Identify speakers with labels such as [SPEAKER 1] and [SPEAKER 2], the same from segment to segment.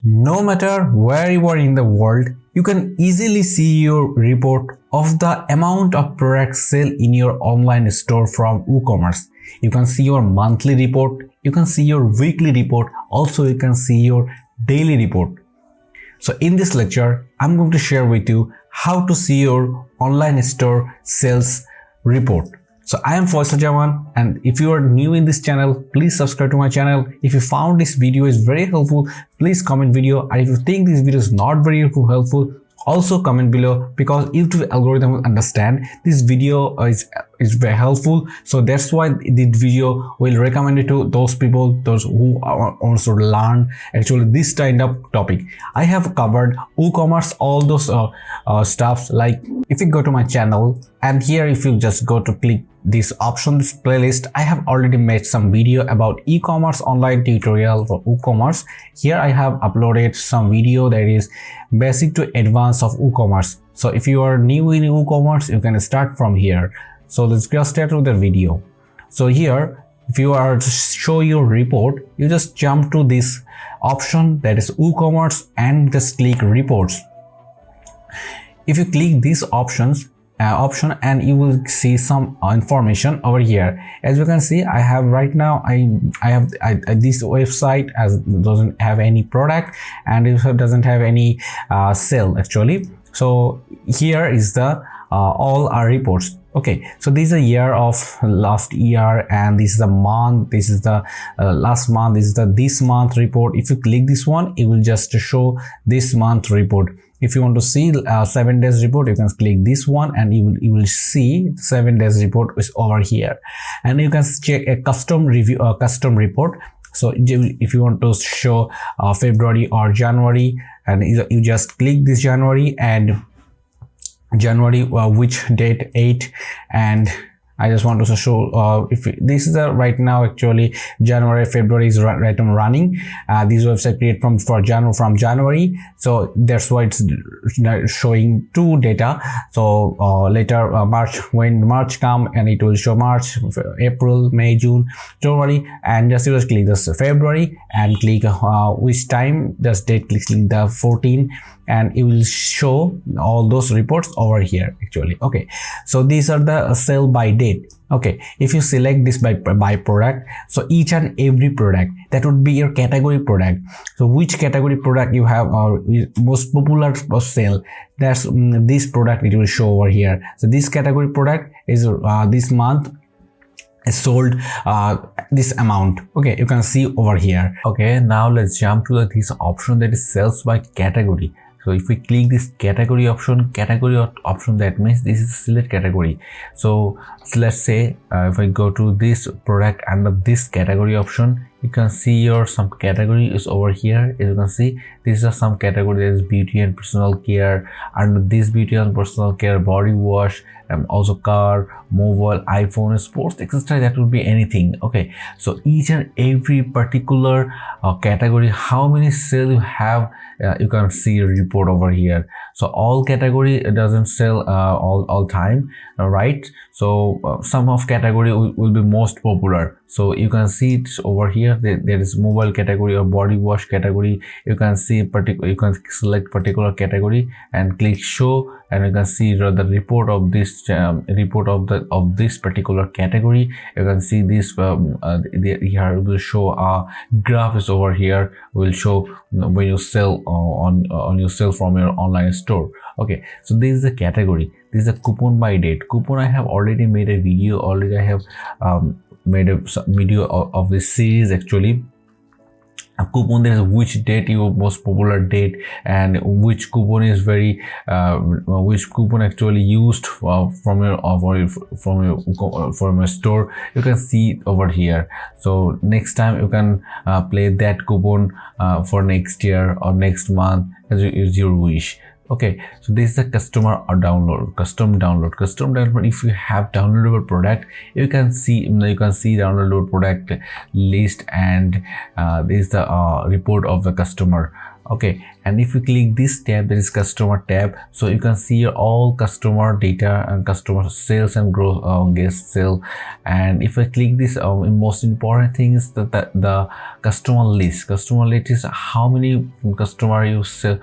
[SPEAKER 1] No matter where you are in the world, you can easily see your report of the amount of products sold in your online store from WooCommerce. You can see your monthly report, you can see your weekly report, also you can see your daily report. So in this lecture, I'm going to share with you how to see your online store sales report. So I am Faisal Jaman, and if you are new in this channel, please subscribe to my channel. If you found this video is very helpful, please comment video, and if you think this video is not very helpful, also comment below, because YouTube algorithm will understand this video is very helpful. So that's why this video will recommend it to those people, those who are also learn actually this kind of topic. I have covered WooCommerce, all those stuffs. Like if you go to my channel, and here if you just go to click this option, this playlist, I have already made some video about e-commerce online tutorial for WooCommerce. Here I have uploaded some video that is basic to advanced of WooCommerce. So if you are new in WooCommerce, you can start from here. So let's get started with the video. So here, if you are to show your report, you just jump to this option that is WooCommerce and just click reports. If you click these option and you will see some information over here. As you can see, I have right now this website as doesn't have any product, and it doesn't have any sale actually. So here is the all our reports. Okay, so this is a year of last year, and this is a month, this is the last month, this is the this month report. If you click this one, it will just show this month report. If you want to see 7 days report, you can click this one, and you will see 7 days report is over here. And you can check a custom review, custom report. So if you want to show February or January, and you just click this January, and January which date 8, and I just want to show if this is right now actually January, February is right now running. This website created from January, so that's why it's showing 2 data. So later March, when March come, and it will show March, April, May, June, January, and just click this February and click which time, just date, click the 14, and it will show all those reports over here actually. Okay, so these are the sale by date. Okay, if you select this by product, so each and every product, that would be your category product. So which category product you have or most popular sale, that's this product it will show over here. So this category product is this month is sold this amount. Okay, you can see over here. Okay, now let's jump to this option that is sales by category. So if we click this category option, that means this is select category. So let's say if I go to this product under this category option, you can see your some category is over here. As you can see, these are some category that is beauty and personal care. Under this beauty and personal care, body wash, also car, mobile, iPhone, sports, etc. That would be anything. Okay, so each and every particular category, how many sales you have, you can see a report over here. So all category doesn't sell all time, right? So some of category will be most popular. So you can see it over here. There is mobile category or body wash category. You can see you can select particular category and click show, and you can see the report of this of this particular category. You can see this here will show a graph is over here, will show when you sell on your sale from your online store. Okay, so this is the category. This is a coupon by date. Coupon, I have already made a video. I have made a video of this series actually. A coupon, there is which date your most popular date, and which coupon is very which coupon actually used from your store. You can see it over here. So next time you can play that coupon for next year or next month as your wish. Okay, so this is the custom download. If you have downloadable product, you can see downloadable product list, and this is the report of the customer Okay, and if you click this tab, there is customer tab, so you can see all customer data and customer sales and growth, guest sale. And if I click this, most important thing is the customer list. Customer list is how many customer you sell.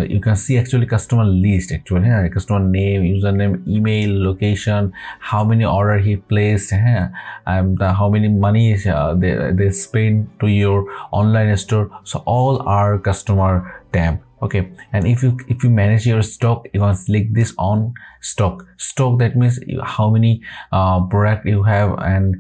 [SPEAKER 1] You can see actually customer list, actually customer name, username, email, location, how many order he placed, and how many money they spend to your online store. So all are customer tab. Okay, and if you manage your stock, you can select this on stock. That means how many product you have, and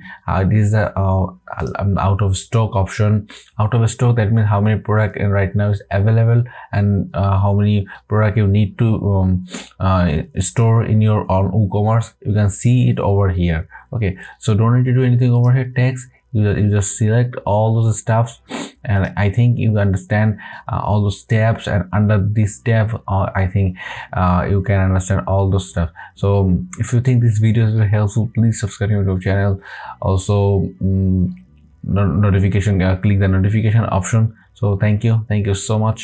[SPEAKER 1] this is a out of stock option. Out of stock, that means how many product right now is available, and how many product you need to store in your on WooCommerce. You can see it over here. Okay, so don't need to do anything over here. Text, you just select all those stuffs, and I think you understand all those tabs, and under this tab I think you can understand all those stuff. So if you think this video is very helpful, please subscribe to my YouTube channel. Also notification, click the notification option. So thank you so much.